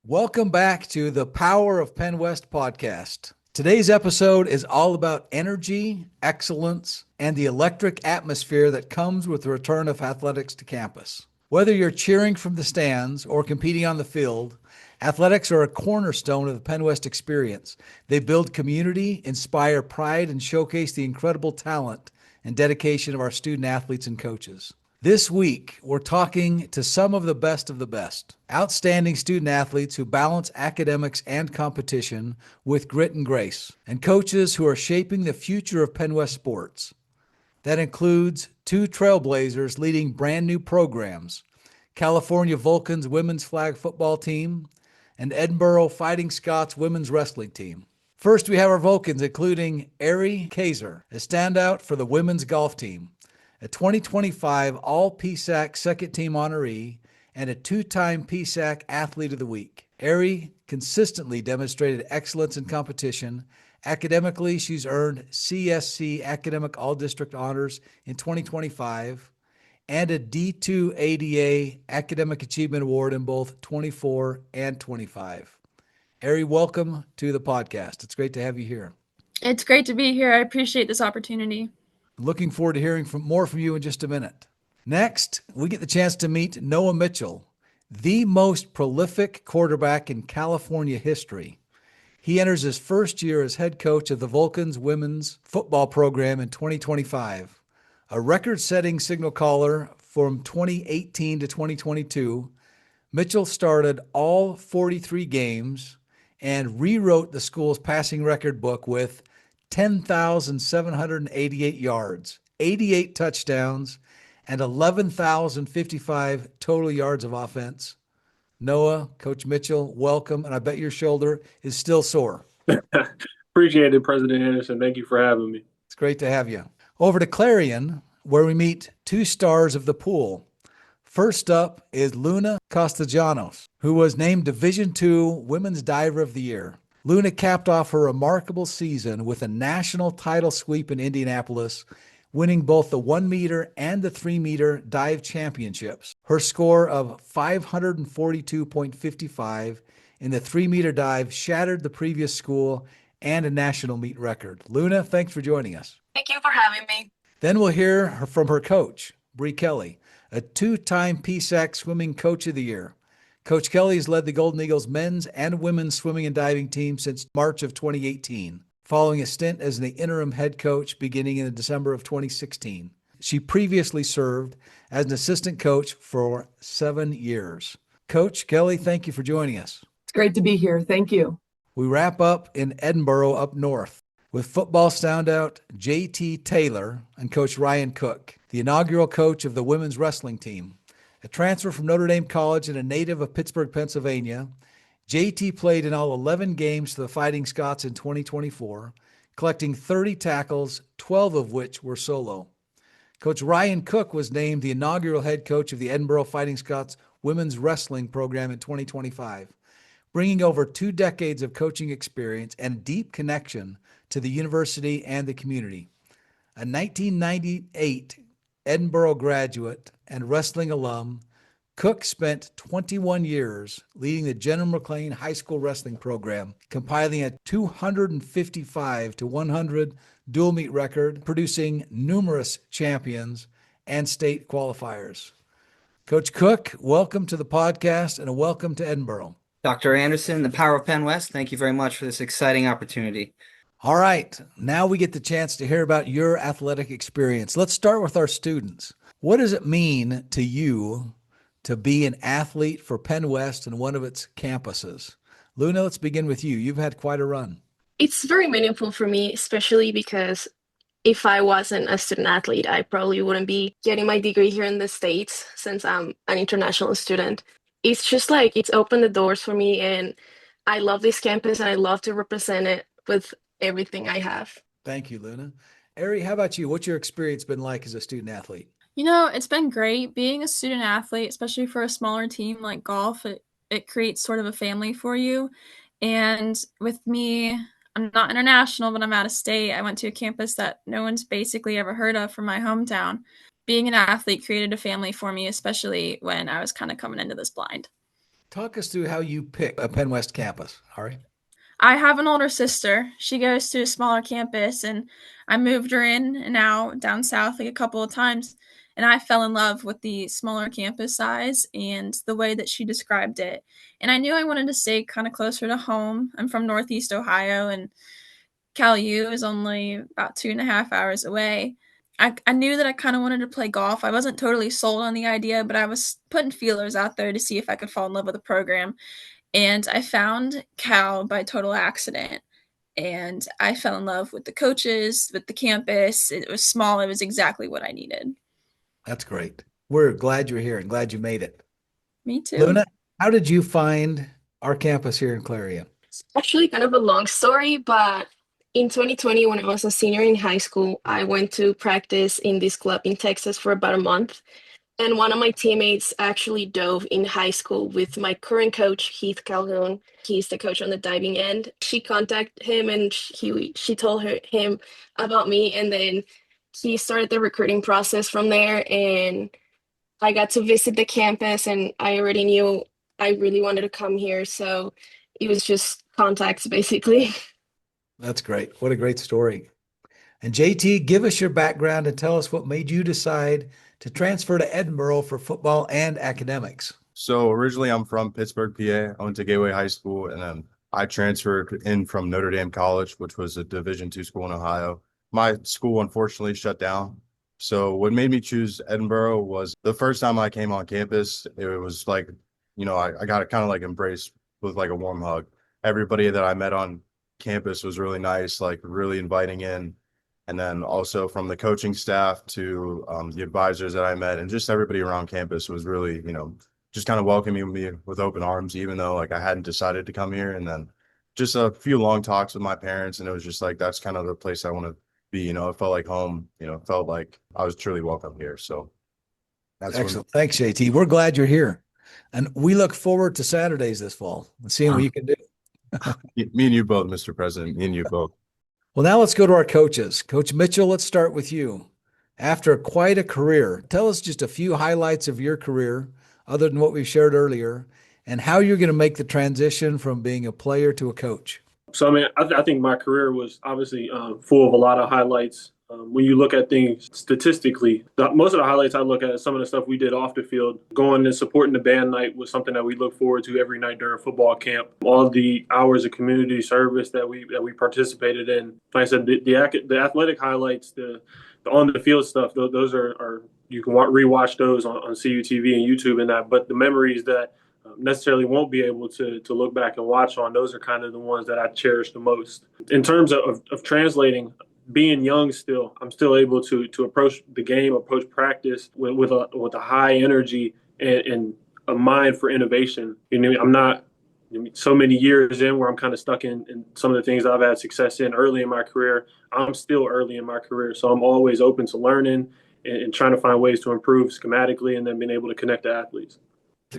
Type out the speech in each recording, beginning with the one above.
Welcome back to the Power of PennWest podcast. Today's episode is all about energy, excellence, and the electric atmosphere that comes with the return of athletics to campus. Whether you're cheering from the stands or competing on the field, athletics are a cornerstone of the PennWest experience. They build community, inspire pride, and showcase the incredible talent and dedication of our student athletes and coaches. This week, we're talking to some of the best, outstanding student athletes who balance academics and competition with grit and grace, and coaches who are shaping the future of PennWest sports. That includes two trailblazers leading brand new programs, California Vulcans women's flag football team and Edinburgh Fighting Scots women's wrestling team. First, we have our Vulcans, including Ari Kaiser, a standout for the women's golf team, a 2025 All-PSAC Second-Team honoree, and a two-time PSAC Athlete of the Week. Ari consistently demonstrated excellence in competition. Academically, she's earned CSC Academic All-District Honors in 2025 and a D2 ADA Academic Achievement Award in both 24 and 25. Ari, welcome to the podcast. It's great to have you here. It's great to be here. I appreciate this opportunity. Looking forward to hearing more from you in just a minute. Next, we get the chance to meet Noah Mitchell, the most prolific quarterback in California history. He enters his first year as head coach of the Vulcans women's football program in 2025. A record-setting signal caller from 2018 to 2022, Mitchell started all 43 games and rewrote the school's passing record book with 10,788 yards, 88 touchdowns, and 11,055 total yards of offense. Noah, Coach Mitchell, welcome, and I bet your shoulder is still sore. Appreciate it, President Anderson. Thank you for having me. It's great to have you. Over to Clarion, where we meet two stars of the pool. First up is Luna Castellanos, who was named Division II Women's Diver of the Year. Luna capped off her remarkable season with a national title sweep in Indianapolis, winning both the 1 meter and the 3 meter dive championships. Her score of 542.55 in the 3 meter dive shattered the previous school and a national meet record. Luna, thanks for joining us. Thank you for having me. Then we'll hear from her coach, Bree Kelly, a two-time PSAC Swimming Coach of the Year. Coach Kelly has led the Golden Eagles men's and women's swimming and diving team since March of 2018, following a stint as the interim head coach beginning in December of 2016. She previously served as an assistant coach for 7 years. Coach Kelly, thank you for joining us. It's great to be here. Thank you. We wrap up in Edinburgh up north with football standout J.T. Taylor and Coach Ryan Cook, the inaugural coach of the women's wrestling team. A transfer from Notre Dame College and a native of Pittsburgh, Pennsylvania, JT played in all 11 games for the Fighting Scots in 2024, collecting 30 tackles, 12 of which were solo. Coach Ryan Cook was named the inaugural head coach of the Edinburgh Fighting Scots women's wrestling program in 2025, bringing over 2 decades of coaching experience and a deep connection to the university and the community. A 1998 Edinburgh graduate and wrestling alum, Cook spent 21 years leading the General McLean High School wrestling program, compiling a 255 to 100 dual meet record, producing numerous champions and state qualifiers. Coach Cook, welcome to the podcast and a welcome to Edinburgh. Dr. Anderson, the Power of PennWest, thank you very much for this exciting opportunity. All right, now we get the chance to hear about your athletic experience. Let's start with our students. What does it mean to you to be an athlete for PennWest and one of its campuses? Luna, let's begin with you. You've had quite a run. It's very meaningful for me, especially because if I wasn't a student athlete, I probably wouldn't be getting my degree here in the States since I'm an international student. It's just like it's opened the doors for me, and I love this campus and I love to represent it with everything I have. Thank you, Luna. Ari, how about you? What's your experience been like as a student athlete? It's been great being a student athlete, especially for a smaller team like golf. It creates sort of a family for you. And with me, I'm not international, but I'm out of state. I went to a campus that no one's basically ever heard of from my hometown. Being an athlete created a family for me, especially when I was kind of coming into this blind. Talk us through how you pick a PennWest campus, Ari. I have an older sister. She goes to a smaller campus, and I moved her in and out down south like a couple of times, and I fell in love with the smaller campus size and the way that she described it. And I knew I wanted to stay kind of closer to home. I'm from Northeast Ohio, and Cal U is only about 2.5 hours away. I knew that I kind of wanted to play golf. I wasn't totally sold on the idea, but I was putting feelers out there to see if I could fall in love with the program. And I found Cal by total accident. And I fell in love with the coaches, with the campus. It was small. It was exactly what I needed. That's great. We're glad you're here and glad you made it. Me too. Luna, how did you find our campus here in Clarion? It's actually kind of a long story, but in 2020, when I was a senior in high school, I went to practice in this club in Texas for about a month. And one of my teammates actually dove in high school with my current coach, Heath Calhoun. He's the coach on the diving end. She contacted him and she told him about me. And then he started the recruiting process from there. And I got to visit the campus, and I already knew I really wanted to come here. So it was just contacts, basically. That's great. What a great story. And JT, give us your background and tell us what made you decide to transfer to Edinboro for football and academics. So originally I'm from Pittsburgh, PA. I went to Gateway High School, and then I transferred in from Notre Dame College, which was a Division II school in Ohio. My school unfortunately shut down. So what made me choose Edinboro was the first time I came on campus, it was like, I got kind of like embraced with like a warm hug. Everybody that I met on campus was really nice, like really inviting in. And then also from the coaching staff to the advisors that I met, and just everybody around campus was really, just kind of welcoming me with open arms, even though like I hadn't decided to come here. And then just a few long talks with my parents, and it was just like, that's kind of the place I want to be. It felt like home, it felt like I was truly welcome here. So that's excellent. Thanks, JT. We're glad you're here. And we look forward to Saturdays this fall and seeing what you can do. Me and you both, Mr. President, me and you both. Well, now let's go to our coaches. Coach Mitchell, let's start with you. After quite a career, tell us just a few highlights of your career, other than what we shared earlier, and how you're going to make the transition from being a player to a coach. So, I think my career was obviously full of a lot of highlights. When you look at things statistically, most of the highlights I look at is some of the stuff we did off the field. Going and supporting the band night was something that we look forward to every night during football camp. All of the hours of community service that we participated in. Like I said, the athletic highlights, the on the field stuff, those are you can rewatch those on CUTV and YouTube and that. But the memories that necessarily won't be able to look back and watch on, those are kind of the ones that I cherish the most. In terms of translating, being young still, I'm still able to approach the game, approach practice with a high energy and a mind for innovation. I'm not so many years in where I'm kind of stuck in some of the things I've had success in early in my career. I'm still early in my career, so I'm always open to learning and trying to find ways to improve schematically, and then being able to connect to athletes.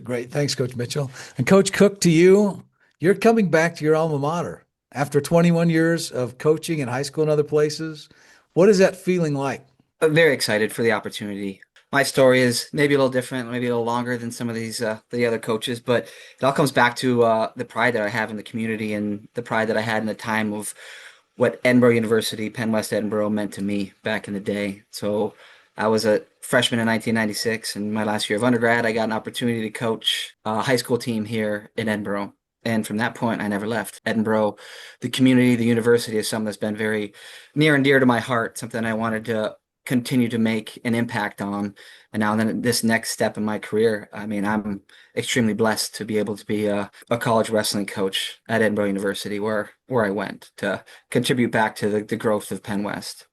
Great. Thanks, Coach Mitchell. And Coach Cook, to you, you're coming back to your alma mater after 21 years of coaching in high school and other places. What is that feeling like? I'm very excited for the opportunity. My story is maybe a little different, maybe a little longer than some of the other coaches, but it all comes back to the pride that I have in the community and the pride that I had in the time of what Edinboro University, PennWest Edinboro meant to me back in the day. So I was a freshman in 1996, and my last year of undergrad, I got an opportunity to coach a high school team here in Edinboro. And from that point, I never left. Edinboro, the community, the university is something that's been very near and dear to my heart, something I wanted to continue to make an impact on. And now then this next step in my career, I'm extremely blessed to be able to be a college wrestling coach at Edinboro University, where I went to contribute back to the growth of PennWest.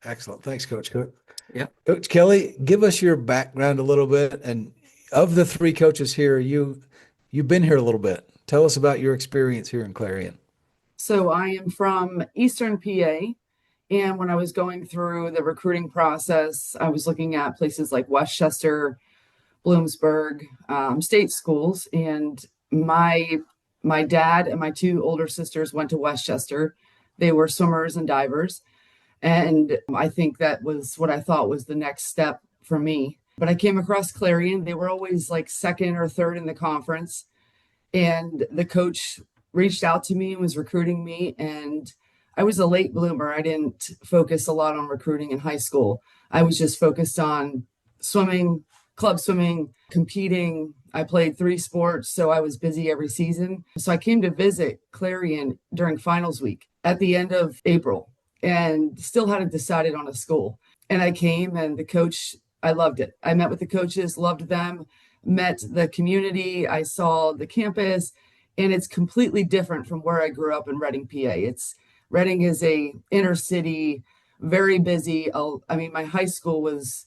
Excellent. Thanks, Coach Cook. Yeah. Coach Kelly, give us your background a little bit. And of the three coaches here, you've been here a little bit. Tell us about your experience here in Clarion. So I am from Eastern PA. And when I was going through the recruiting process, I was looking at places like Westchester, Bloomsburg, state schools. And my dad and my two older sisters went to Westchester. They were swimmers and divers. And I think that was what I thought was the next step for me. But I came across Clarion. They were always like second or third in the conference. And the coach reached out to me and was recruiting me. And I was a late bloomer. I didn't focus a lot on recruiting in high school. I was just focused on swimming, club swimming, competing. I played 3 sports, so I was busy every season. So I came to visit Clarion during finals week at the end of April and still hadn't decided on a school. And I came, and the coach, I loved it. I met with the coaches, loved them, met the community. I saw the campus, and it's completely different from where I grew up in Reading, PA. Reading is a inner city, very busy. I mean, my high school was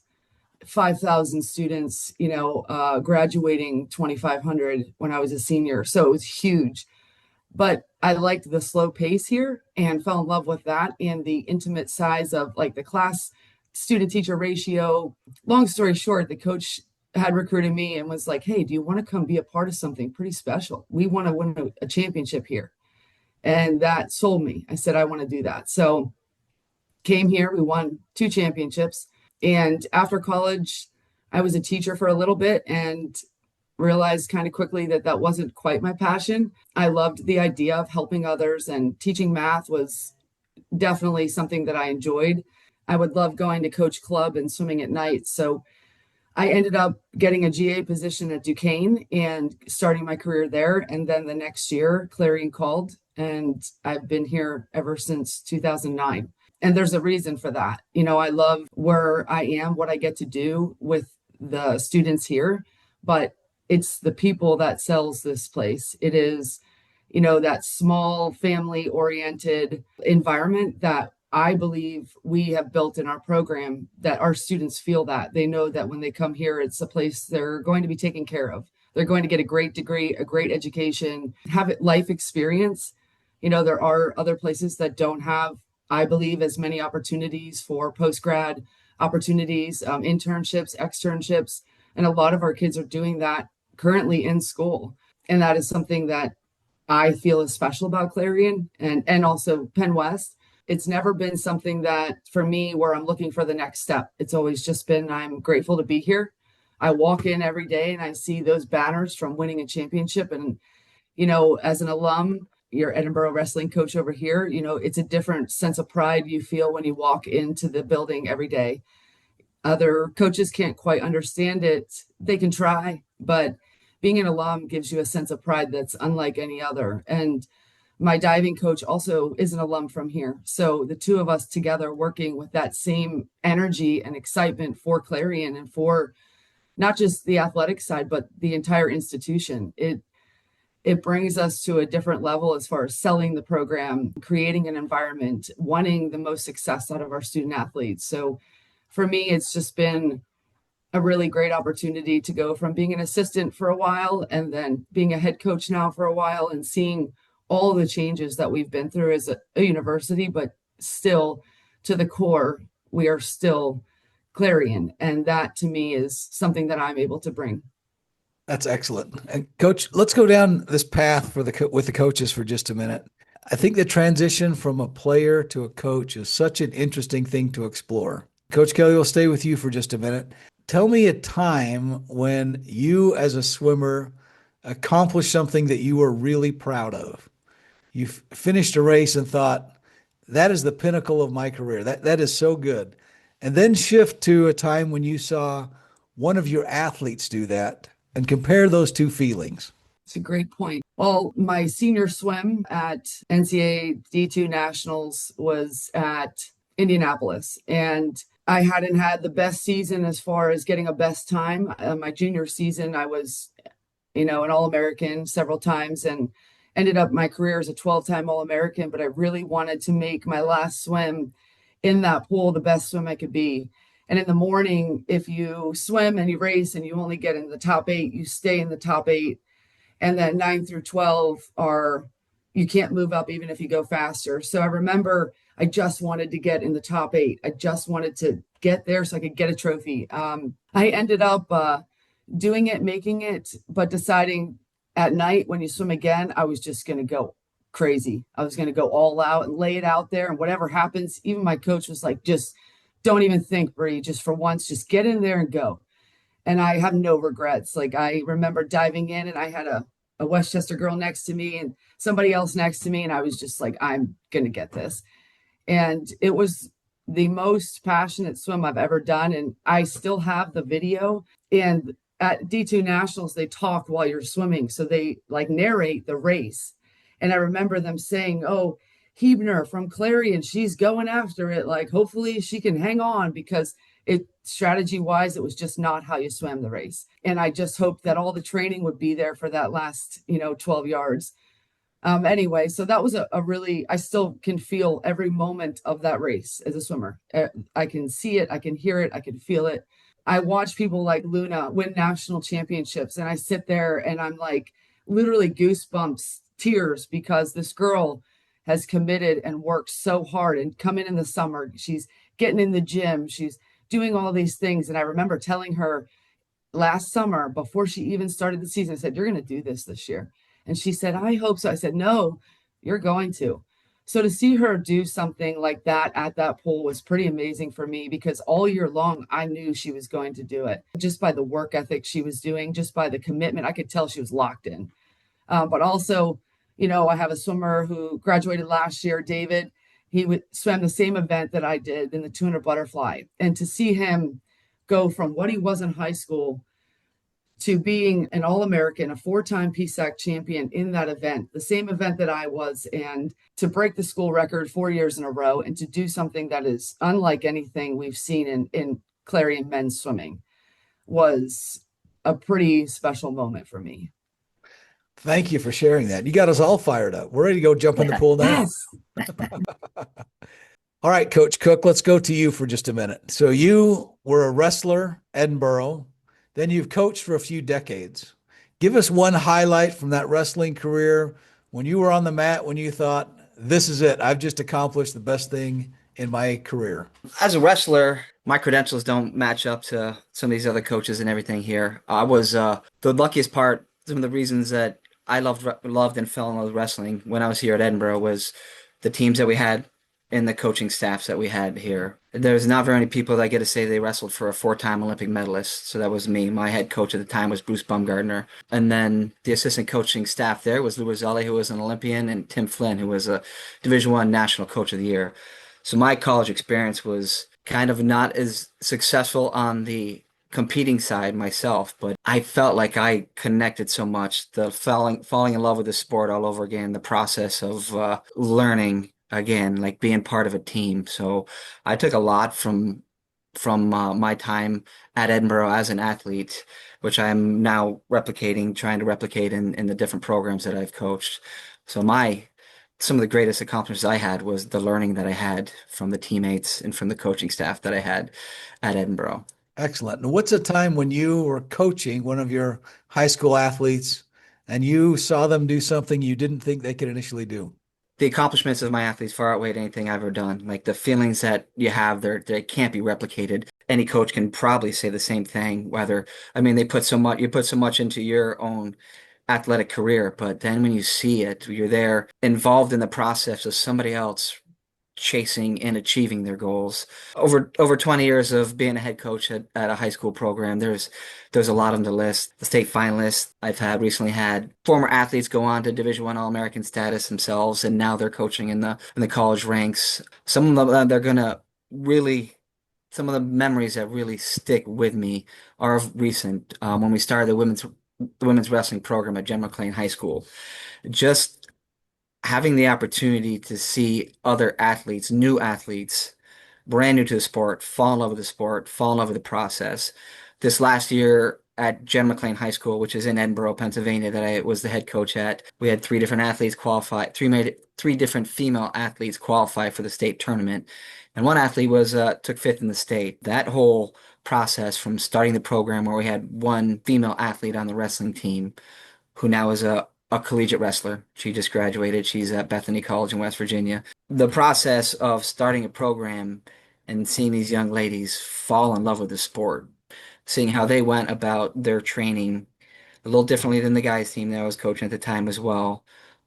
5,000 students, graduating 2,500 when I was a senior. So it was huge. But I liked the slow pace here and fell in love with that and the intimate size of like the class student teacher ratio. Long story short, the coach had recruited me and was like, hey, do you want to come be a part of something pretty special? We want to win a championship here. And that sold me. I said, I want to do that. So came here, we won 2 championships. And after college, I was a teacher for a little bit and realized kind of quickly that that wasn't quite my passion. I loved the idea of helping others, and teaching math was definitely something that I enjoyed. I would love going to coach club and swimming at night. So I ended up getting a GA position at Duquesne and starting my career there. And then the next year, Clarion called, and I've been here ever since 2009. And there's a reason for that. I love where I am, what I get to do with the students here, but it's the people that sells this place. It is, that small family oriented environment that I believe we have built in our program, that our students feel that they know that when they come here, it's a place they're going to be taken care of. They're going to get a great degree, a great education, have it life experience. There are other places that don't have, I believe, as many opportunities for post-grad opportunities, internships, externships. And a lot of our kids are doing that currently in school. And that is something that I feel is special about Clarion and also PennWest. It's never been something that for me where I'm looking for the next step. It's always just been, I'm grateful to be here. I walk in every day and I see those banners from winning a championship. And, as an alum, your Edinburgh wrestling coach over here, it's a different sense of pride you feel when you walk into the building every day. Other coaches can't quite understand it. They can try, but being an alum gives you a sense of pride that's unlike any other. And my diving coach also is an alum from here. So the two of us together working with that same energy and excitement for Clarion and for not just the athletic side, but the entire institution. It brings us to a different level as far as selling the program, creating an environment, wanting the most success out of our student athletes. So for me, it's just been a really great opportunity to go from being an assistant for a while and then being a head coach now for a while and seeing all the changes that we've been through as a university, but still to the core, we are still Clarion. And that to me is something that I'm able to bring. That's excellent. And Coach, let's go down this path with the coaches for just a minute. I think the transition from a player to a coach is such an interesting thing to explore. Coach Kelly, will stay with you for just a minute. Tell me a time when you as a swimmer accomplished something that you were really proud of. You finished a race and thought, that is the pinnacle of my career. That is so good. And then shift to a time when you saw one of your athletes do that and compare those two feelings. It's a great point. Well, my senior swim at NCAA D2 Nationals was at Indianapolis, and I hadn't had the best season as far as getting a best time. My junior season, I was, an All-American several times and ended up my career as a 12-time All-American, but I really wanted to make my last swim in that pool the best swim I could be. And in the morning, if you swim and you race and you only get in the top 8, you stay in the top 8. And then 9 through 12 you can't move up even if you go faster. So I remember I just wanted to get in the top 8. I just wanted to get there so I could get a trophy. I ended up doing it, making it, but deciding at night when you swim again, I was just going to go crazy. I was going to go all out and lay it out there. And whatever happens, even my coach was like, just don't even think, Bree, just for once, just get in there and go. And I have no regrets. Like I remember diving in and I had a a Westchester girl next to me and somebody else next to me. And I was just like, I'm going to get this. And it was the most passionate swim I've ever done. And I still have the video. And at D2 Nationals, they talk while you're swimming. So they like narrate the race. And I remember them saying, oh, Hebner from Clarion, she's going after it. Like, hopefully she can hang on, because it strategy wise, it was just not how you swam the race. And I just hoped that all the training would be there for that last, 12 yards. Anyway, so that was a really, I still can feel every moment of that race as a swimmer. I can see it, I can hear it, I can feel it. I watch people like Luna win national championships, and I sit there and I'm like literally goosebumps, tears, because this girl has committed and worked so hard and come in the summer. She's getting in the gym, she's doing all these things. And I remember telling her last summer, before she even started the season, I said, you're going to do this year. And she said, I hope so. I said, no, you're going to. So to see her do something like that at that pool was pretty amazing for me, because all year long, I knew she was going to do it. Just by the work ethic she was doing, just by the commitment, I could tell she was locked in. But also, I have a swimmer who graduated last year, David. He swam the same event that I did in the 200 butterfly. And to see him go from what he was in high school to being an All-American, a 4-time PSAC champion in that event, the same event that I was, and to break the school record 4 years in a row, and to do something that is unlike anything we've seen in Clarion men's swimming, was a pretty special moment for me. Thank you for sharing that. You got us all fired up. We're ready to go jump in the pool now. Yes. All right, Coach Cook, let's go to you for just a minute. So you were a wrestler, Edinburgh, then you've coached for a few decades. Give us one highlight from that wrestling career when you were on the mat, when you thought, this is it. I've just accomplished the best thing in my career. As a wrestler, my credentials don't match up to some of these other coaches and everything here. I was the luckiest part. Some of the reasons that I loved and fell in love with wrestling when I was here at Edinburgh was the teams that we had and the coaching staffs that we had here. There's not very many people that get to say they wrestled for a 4-time Olympic medalist. So that was me. My head coach at the time was Bruce Bumgardner. And then the assistant coaching staff there was Lou Rosselli, who was an Olympian, and Tim Flynn, who was a Division I National Coach of the Year. So my college experience was kind of not as successful on the competing side myself, but I felt like I connected so much. The falling in love with the sport all over again, the process of learning again, like being part of a team. So I took a lot from my time at Edinburgh as an athlete, which I'm now trying to replicate in the different programs that I've coached. So some of the greatest accomplishments I had was the learning that I had from the teammates and from the coaching staff that I had at Edinburgh. Excellent. And what's a time when you were coaching one of your high school athletes and you saw them do something you didn't think they could initially do? The accomplishments of my athletes far outweighed anything I've ever done. Like the feelings that you have there, they can't be replicated. Any coach can probably say the same thing, you put so much into your own athletic career, but then when you see it, you're there involved in the process of somebody else chasing and achieving their goals. Over 20 years of being a head coach at a high school program, there's a lot on the list. The state finalists I've recently had former athletes go on to Division I All-American status themselves, and now they're coaching in the college ranks. Some of them some of the memories that really stick with me are recent. When we started the women's wrestling program at Jen McLean High School, just having the opportunity to see other athletes, new athletes, brand new to the sport, fall in love with the sport, fall in love with the process. This last year at Jen McLean High School, which is in Edinburgh, Pennsylvania, that I was the head coach at, we had 3 different athletes qualify, 3 different female athletes qualify for the state tournament. And one athlete took 5th in the state. That whole process from starting the program, where we had one female athlete on the wrestling team who now is a collegiate wrestler. She just graduated. She's at Bethany College in West Virginia. The process of starting a program and seeing these young ladies fall in love with the sport, seeing how they went about their training a little differently than the guys team that I was coaching at the time as well.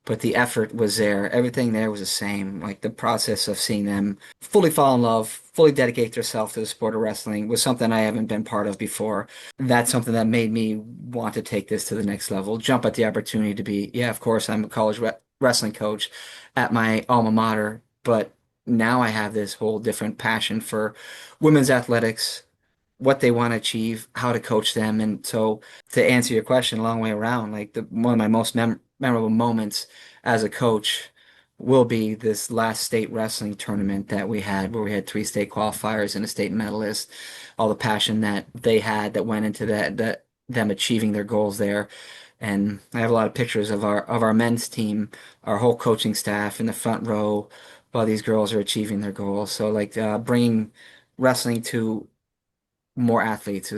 but the effort was there. Everything there was the same. Like the process of seeing them fully fall in love, fully dedicate themselves to the sport of wrestling was something I haven't been part of before. That's something that made me want to take this to the next level, jump at the opportunity to be, yeah, of course, I'm a college wrestling coach at my alma mater, but now I have this whole different passion for women's athletics, what they want to achieve, how to coach them. And so to answer your question a long way around, like one of my most memorable moments as a coach will be this last state wrestling tournament that we had where we had 3 state qualifiers and a state medalist, all the passion that they had that went into that them achieving their goals there. And I have a lot of pictures of our men's team, our whole coaching staff in the front row while these girls are achieving their goals. So like bringing wrestling to more athletes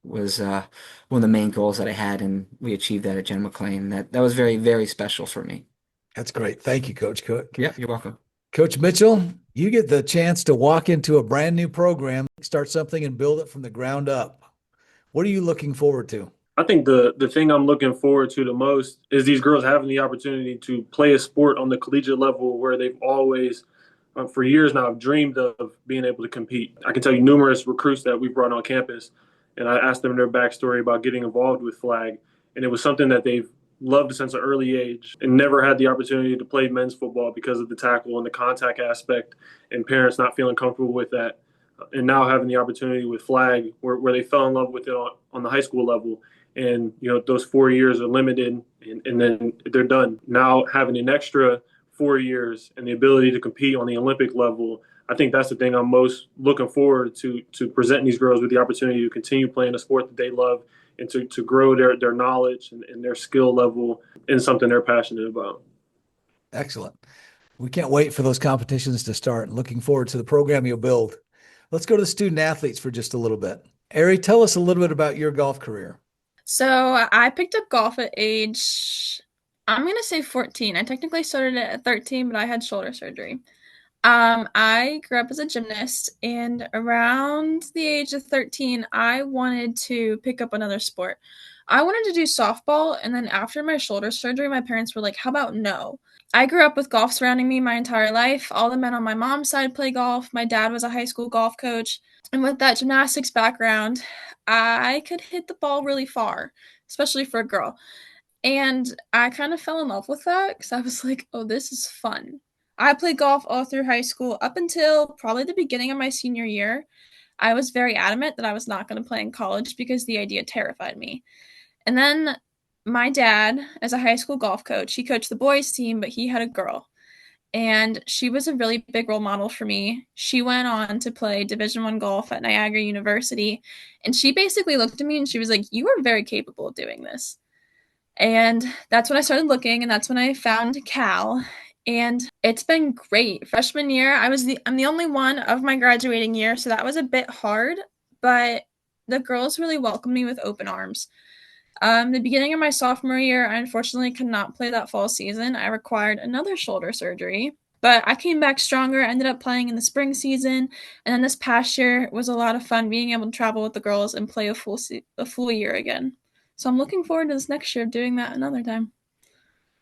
was one of the main goals that I had, and we achieved that at Jen McLean. That was very, very special for me. That's great. Thank you, Coach Cook. Yeah, you're welcome. Coach Mitchell, you get the chance to walk into a brand new program, start something and build it from the ground up. What are you looking forward to? I think the thing I'm looking forward to the most is these girls having the opportunity to play a sport on the collegiate level where they've always, for years now, have dreamed of being able to compete. I can tell you numerous recruits that we brought on campus, and I asked them their backstory about getting involved with flag, and it was something that they've loved since an early age and never had the opportunity to play men's football because of the tackle and the contact aspect and parents not feeling comfortable with that. And now having the opportunity with flag where they fell in love with it on the high school level. And, those 4 years are limited and then they're done. Now having an extra 4 years and the ability to compete on the Olympic level, I think that's the thing I'm most looking forward to presenting these girls with the opportunity to continue playing a sport that they love and to grow their knowledge and their skill level in something they're passionate about. Excellent. We can't wait for those competitions to start and looking forward to the program you'll build. Let's go to the student athletes for just a little bit. Ari, tell us a little bit about your golf career. So I picked up golf at age, I'm going to say 14. I technically started it at 13, but I had shoulder surgery. I grew up as a gymnast, and around the age of 13, I wanted to pick up another sport. I wanted to do softball, and then after my shoulder surgery, my parents were like, how about no? I grew up with golf surrounding me my entire life. All the men on my mom's side play golf. My dad was a high school golf coach. And with that gymnastics background, I could hit the ball really far, especially for a girl. And I kind of fell in love with that because I was like, oh, this is fun. I played golf all through high school up until probably the beginning of my senior year. I was very adamant that I was not going to play in college because the idea terrified me. And then my dad, as a high school golf coach, he coached the boys team, but he had a girl. And she was a really big role model for me. She went on to play Division I golf at Niagara University. And she basically looked at me and she was like, you are very capable of doing this. And that's when I started looking, and that's when I found Cal. And it's been great. Freshman year, I'm the only one of my graduating year, so that was a bit hard, but the girls really welcomed me with open arms. The beginning of my sophomore year, I unfortunately could not play that fall season. I required another shoulder surgery, but I came back stronger, ended up playing in the spring season, and then this past year was a lot of fun being able to travel with the girls and play a full year again. So I'm looking forward to this next year doing that another time.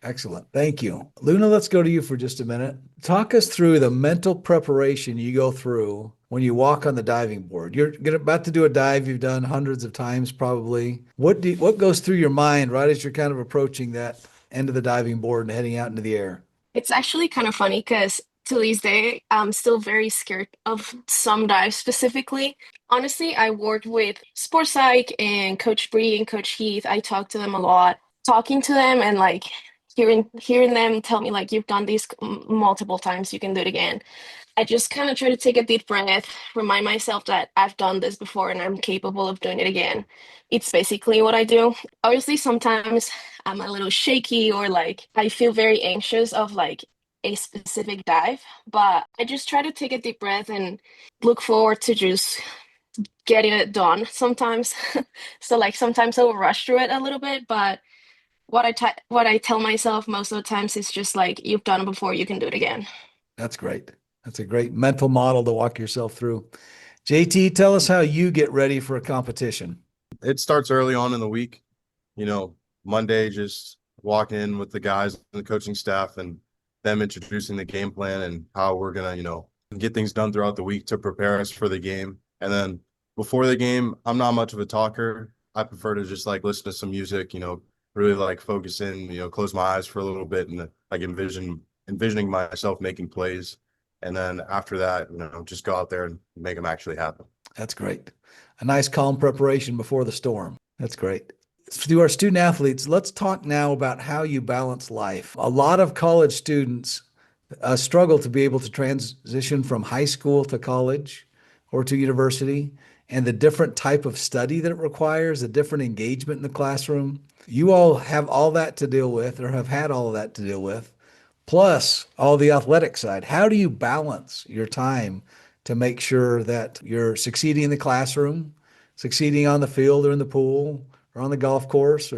Excellent. Thank you. Luna, let's go to you for just a minute. Talk us through the mental preparation you go through when you walk on the diving board. You're about to do a dive you've done hundreds of times probably. What goes through your mind right as you're kind of approaching that end of the diving board and heading out into the air? It's actually kind of funny because to this day, I'm still very scared of some dives specifically. Honestly, I worked with sports psych and Coach Bree and Coach Heath. I talked to them a lot. Talking to them and like hearing them tell me like you've done this multiple times, you can do it again. I just kind of try to take a deep breath, remind myself that I've done this before and I'm capable of doing it again. It's basically what I do. Obviously, sometimes I'm a little shaky or like I feel very anxious of like a specific dive, but I just try to take a deep breath and look forward to just getting it done sometimes. So like sometimes I will rush through it a little bit, but what I tell myself most of the times is just like, you've done it before, you can do it again. That's great. That's a great mental model to walk yourself through. JT, tell us how you get ready for a competition. It starts early on in the week. Monday, just walking in with the guys and the coaching staff and them introducing the game plan and how we're going to, get things done throughout the week to prepare us for the game. And then before the game, I'm not much of a talker. I prefer to just like listen to some music, really like focus in, close my eyes for a little bit and like envisioning myself making plays. And then after that, just go out there and make them actually happen. That's great. A nice calm preparation before the storm. That's great. To our student athletes, let's talk now about how you balance life. A lot of college students struggle to be able to transition from high school to college or to university, and the different type of study that it requires, the different engagement in the classroom. You all have all that to deal with, or have had all of that to deal with, plus all the athletic side. How do you balance your time to make sure that you're succeeding in the classroom, succeeding on the field or in the pool or on the golf course,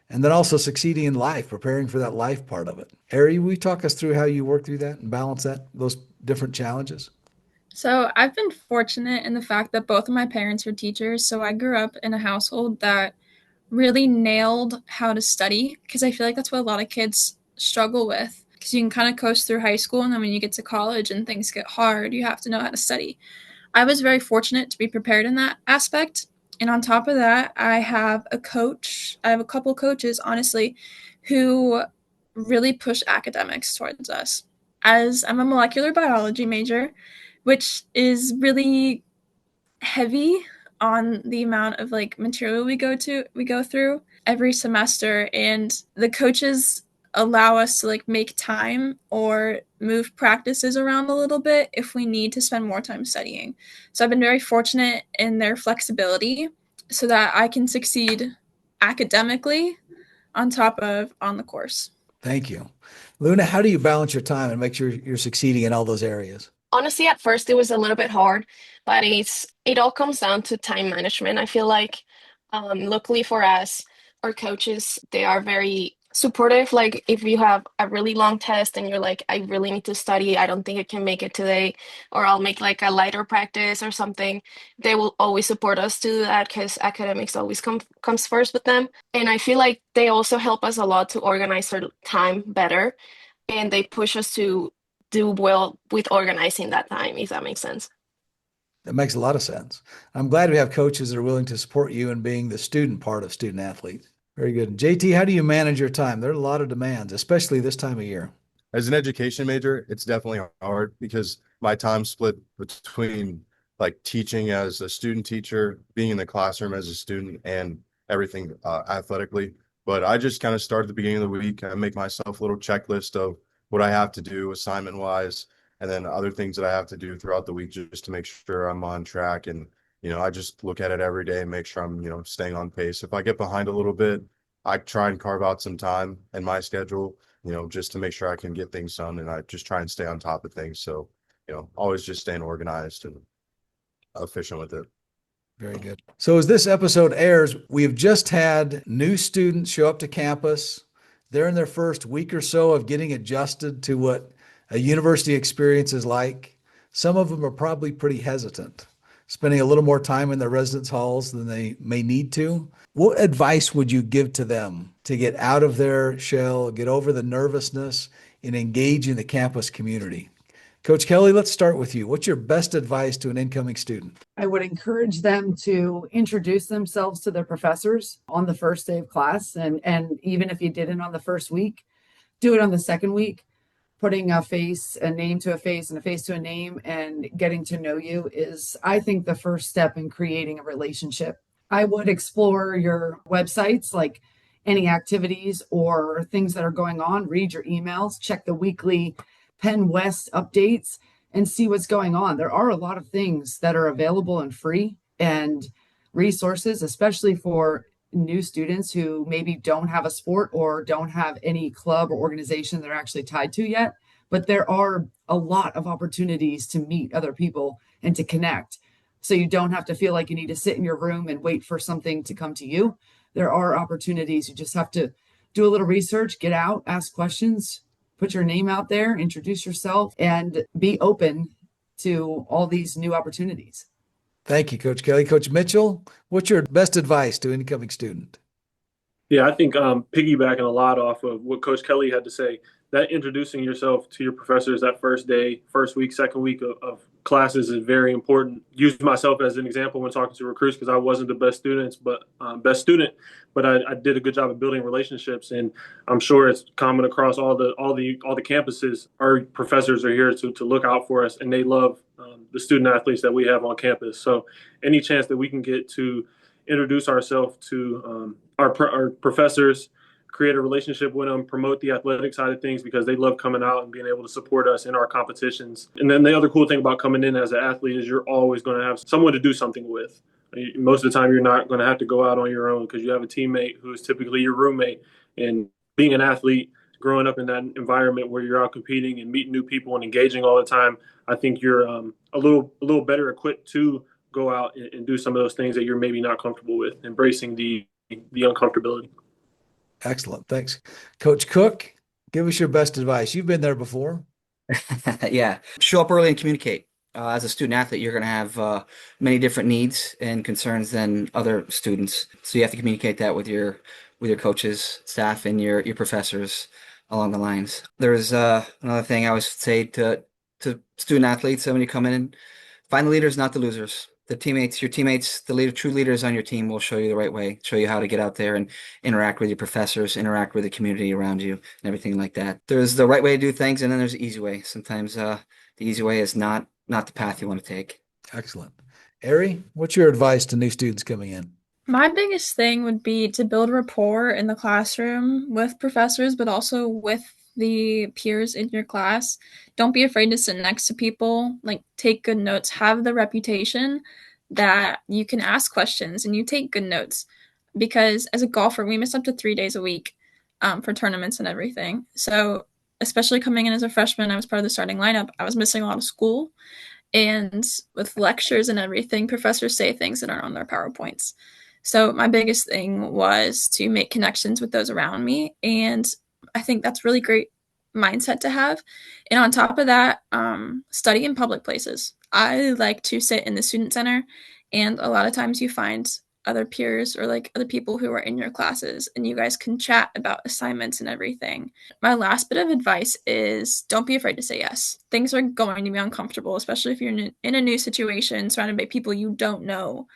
and then also succeeding in life, preparing for that life part of it? Ari, will you talk us through how you work through that and balance those different challenges? So I've been fortunate in the fact that both of my parents are teachers. So I grew up in a household that really nailed how to study, because I feel like that's what a lot of kids struggle with. Because you can kind of coast through high school, and then when you get to college and things get hard, you have to know how to study. I was very fortunate to be prepared in that aspect. And on top of that, I have a couple coaches, honestly, who really push academics towards us. As I'm a molecular biology major, which is really heavy on the amount of like material we go through every semester, and the coaches allow us to like make time or move practices around a little bit if we need to spend more time studying. So I've been very fortunate in their flexibility so that I can succeed academically on top of on the course. Thank you. Luna, how do you balance your time and make sure you're succeeding in all those areas? Honestly, at first it was a little bit hard, but it all comes down to time management. I feel like, luckily for us, our coaches, they are very supportive. Like if you have a really long test and you're like, I really need to study, I don't think I can make it today, or I'll make like a lighter practice or something, they will always support us to do that because academics always comes first with them. And I feel like they also help us a lot to organize our time better, and they push us to do well with organizing that time, if that makes sense. That makes a lot of sense. I'm glad we have coaches that are willing to support you in being the student part of student athlete. Very good. JT, how do you manage your time? There are a lot of demands, especially this time of year. As an education major, it's definitely hard because my time split between like teaching as a student teacher, being in the classroom as a student, and everything athletically. But I just kind of start at the beginning of the week. I make myself a little checklist of what I have to do assignment wise, and then other things that I have to do throughout the week just to make sure I'm on track. And, I just look at it every day and make sure I'm, staying on pace. If I get behind a little bit, I try and carve out some time in my schedule, just to make sure I can get things done. And I just try and stay on top of things. So, always just staying organized and efficient with it. Very good. So as this episode airs, we've just had new students show up to campus. They're in their first week or so of getting adjusted to what a university experience is like. Some of them are probably pretty hesitant, spending a little more time in their residence halls than they may need to. What advice would you give to them to get out of their shell, get over the nervousness, and engage in the campus community? Coach Kelly, let's start with you. What's your best advice to an incoming student? I would encourage them to introduce themselves to their professors on the first day of class. And even if you didn't on the first week, do it on the second week. Putting a name to a face and a face to a name and getting to know you is, I think, the first step in creating a relationship. I would explore your websites, like any activities or things that are going on, read your emails, check the weekly PennWest updates and see what's going on. There are a lot of things that are available and free and resources, especially for new students who maybe don't have a sport or don't have any club or organization they're actually tied to yet. But there are a lot of opportunities to meet other people and to connect. So you don't have to feel like you need to sit in your room and wait for something to come to you. There are opportunities. You just have to do a little research, get out, ask questions, put your name out there, introduce yourself, and be open to all these new opportunities. Thank you, Coach Kelly. Coach Mitchell, what's your best advice to an incoming student? Yeah, I think piggybacking a lot off of what Coach Kelly had to say, that introducing yourself to your professors that first day, first week, second week of classes is very important. Use myself as an example when talking to recruits because I wasn't the best student, but I did a good job of building relationships, and I'm sure it's common across all the campuses. Our professors are here to look out for us, and they love the student athletes that we have on campus. So any chance that we can get to introduce ourselves to our professors, create a relationship with them, promote the athletic side of things because they love coming out and being able to support us in our competitions. And then the other cool thing about coming in as an athlete is you're always going to have someone to do something with. Most of the time, you're not going to have to go out on your own because you have a teammate who is typically your roommate. And being an athlete, growing up in that environment where you're out competing and meeting new people and engaging all the time, I think you're a little better equipped to go out and do some of those things that you're maybe not comfortable with, embracing the uncomfortability. Excellent. Thanks. Coach Cook, give us your best advice. You've been there before. Yeah. Show up early and communicate. As a student athlete, you're going to have many different needs and concerns than other students. So you have to communicate that with your coaches, staff, and your professors along the lines. There's another thing I always say to student athletes when you come in, find the leaders, not the losers. Your teammates, true leaders on your team will show you the right way, show you how to get out there and interact with your professors, interact with the community around you, and everything like that. There's the right way to do things, and then there's the easy way. Sometimes the easy way is not the path you want to take. Excellent. Ari, what's your advice to new students coming in? My biggest thing would be to build rapport in the classroom with professors, but also with the peers in your class. Don't be afraid to sit next to people, like take good notes, have the reputation that you can ask questions and you take good notes. Because as a golfer, we miss up to 3 days a week for tournaments and everything. So especially coming in as a freshman, I was part of the starting lineup. I was missing a lot of school. And with lectures and everything, professors say things that aren't on their PowerPoints. So my biggest thing was to make connections with those around me. And I think that's really great mindset to have. And on top of that, study in public places. I like to sit in the student center, and a lot of times you find other peers or like other people who are in your classes, and you guys can chat about assignments and everything. My last bit of advice is don't be afraid to say yes. Things are going to be uncomfortable, especially if you're in a new situation surrounded by people you don't know.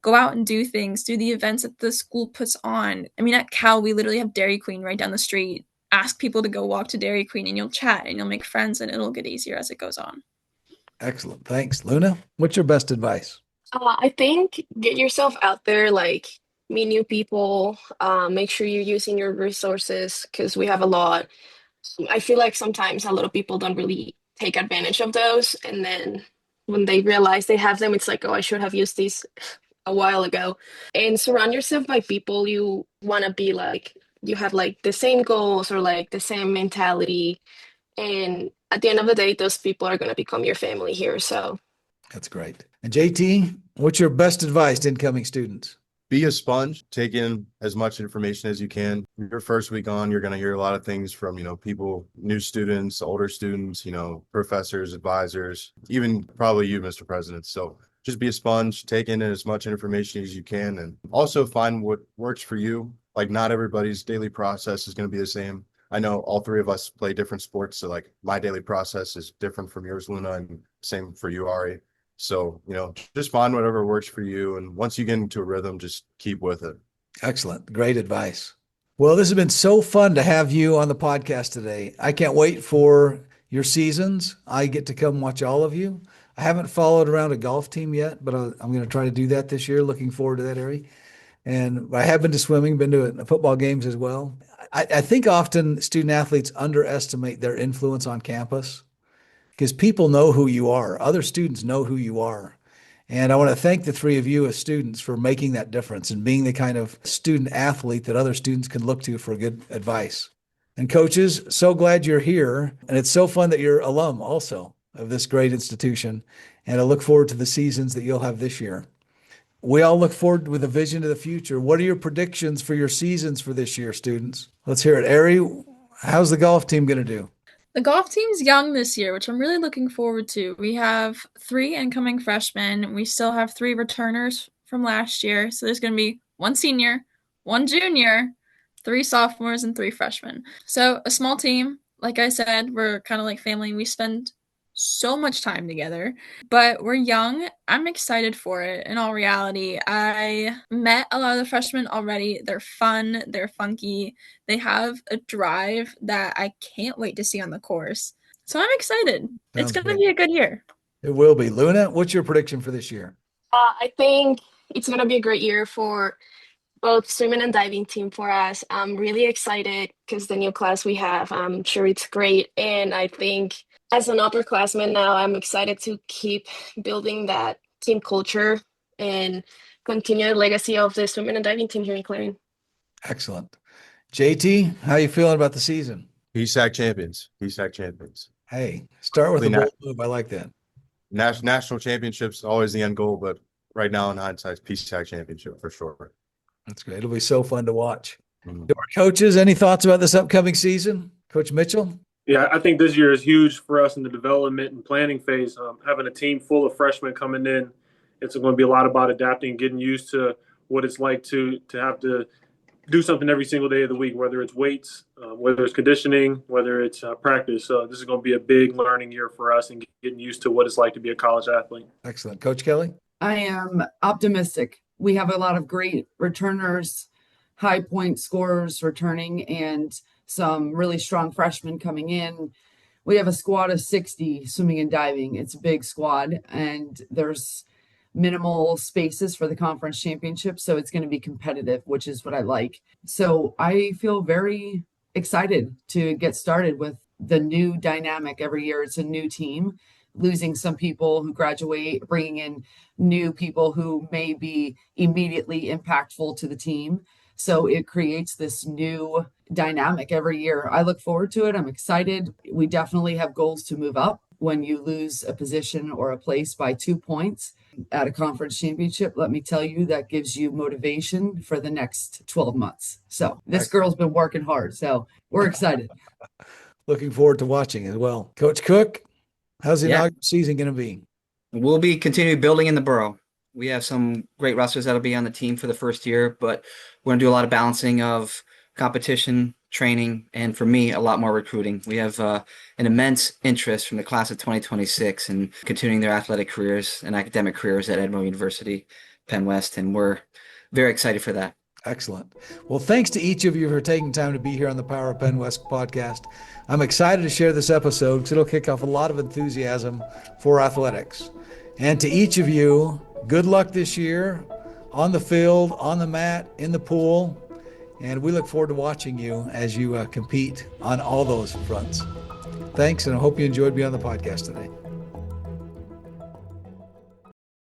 Go out and do things, do the events that the school puts on. I mean, at Cal, we literally have Dairy Queen right down the street. Ask people to go walk to Dairy Queen and you'll chat and you'll make friends and it'll get easier as it goes on. Excellent. Thanks. Luna, what's your best advice? I think get yourself out there, like meet new people, make sure you're using your resources because we have a lot. I feel like sometimes a lot of people don't really take advantage of those. And then when they realize they have them, it's like, oh, I should have used these a while ago. And surround yourself by people you want to be like, you have like the same goals or like the same mentality. And at the end of the day, those people are going to become your family here. So That's great. And JT, what's your best advice to incoming students? Be a sponge, take in as much information as you can. Your first week on, you're going to hear a lot of things from, people, new students, older students, professors, advisors, even probably you, Mr. President. So just be a sponge, take in as much information as you can, and also find what works for you. Like not everybody's daily process is going to be the same. I know all three of us play different sports. So like my daily process is different from yours, Luna, and same for you, Ari. So, just find whatever works for you. And once you get into a rhythm, just keep with it. Excellent. Great advice. Well, this has been so fun to have you on the podcast today. I can't wait for your seasons. I get to come watch all of you. I haven't followed around a golf team yet, but I'm going to try to do that this year. Looking forward to that, Ari. And I have been to swimming, been to football games as well. I think often student athletes underestimate their influence on campus because people know who you are. Other students know who you are. And I want to thank the three of you as students for making that difference and being the kind of student athlete that other students can look to for good advice. And coaches, so glad you're here. And it's so fun that you're alum also of this great institution. And I look forward to the seasons that you'll have this year. We all look forward with a vision to the future. What are your predictions for your seasons for this year, students? Let's hear it. Ari, how's the golf team going to do? The golf team's young this year, which I'm really looking forward to. We have 3 incoming freshmen. We still have 3 returners from last year. So there's going to be 1 senior, 1 junior, 3 sophomores and 3 freshmen. So a small team. Like I said, we're kind of like family. We spend so much time together, but we're young. I'm excited for it. In all reality, I met a lot of the freshmen already. They're fun, they're funky, they have a drive that I can't wait to see on the course. So I'm excited. It's Sounds going to good. be a good year. It will be. Luna, what's your prediction for this year? I think it's going to be a great year for both swimming and diving team for us. I'm really excited because the new class we have, I'm sure it's great. And I think as an upperclassman now, I'm excited to keep building that team culture and continue the legacy of the swimming and diving team here in Clarion. Excellent. JT, how you feeling about the season? PSAC champions. PSAC champions. Hey, start with a bold move. I like that. National championships always the end goal, but right now in hindsight, PSAC championship for sure. That's great. It'll be so fun to watch. Mhm. To our coaches, any thoughts about this upcoming season? Coach Mitchell? Yeah, I think this year is huge for us in the development and planning phase. Having a team full of freshmen coming in, it's going to be a lot about adapting, getting used to what it's like to have to do something every single day of the week, whether it's weights, whether it's conditioning, whether it's practice. So this is going to be a big learning year for us and getting used to what it's like to be a college athlete. Excellent. Coach Kelly? I am optimistic. We have a lot of great returners, high point scorers returning, and some really strong freshmen coming in. We have a squad of 60 swimming and diving. It's a big squad, and there's minimal spaces for the conference championship. So it's going to be competitive, which is what I like. So I feel very excited to get started with the new dynamic every year. It's a new team, losing some people who graduate, bringing in new people who may be immediately impactful to the team. So it creates this new dynamic every year. I look forward to it. I'm excited. We definitely have goals to move up. When you lose a position or a place by 2 points at a conference championship, let me tell you, that gives you motivation for the next 12 months. So this girl's been working hard. So we're excited. Looking forward to watching as well. Coach Cook, how's the inaugural season going to be? We'll be continuing building in the borough. We have some great wrestlers that'll be on the team for the first year, but we're going to do a lot of balancing of competition, training, and for me, a lot more recruiting. We have an immense interest from the class of 2026 in continuing their athletic careers and academic careers at Edinburgh University, PennWest, and we're very excited for that. Excellent. Well, thanks to each of you for taking time to be here on the Power of PennWest podcast. I'm excited to share this episode because it'll kick off a lot of enthusiasm for athletics. And to each of you, good luck this year on the field, on the mat, in the pool. And we look forward to watching you as you compete on all those fronts. Thanks, and I hope you enjoyed being on the podcast today.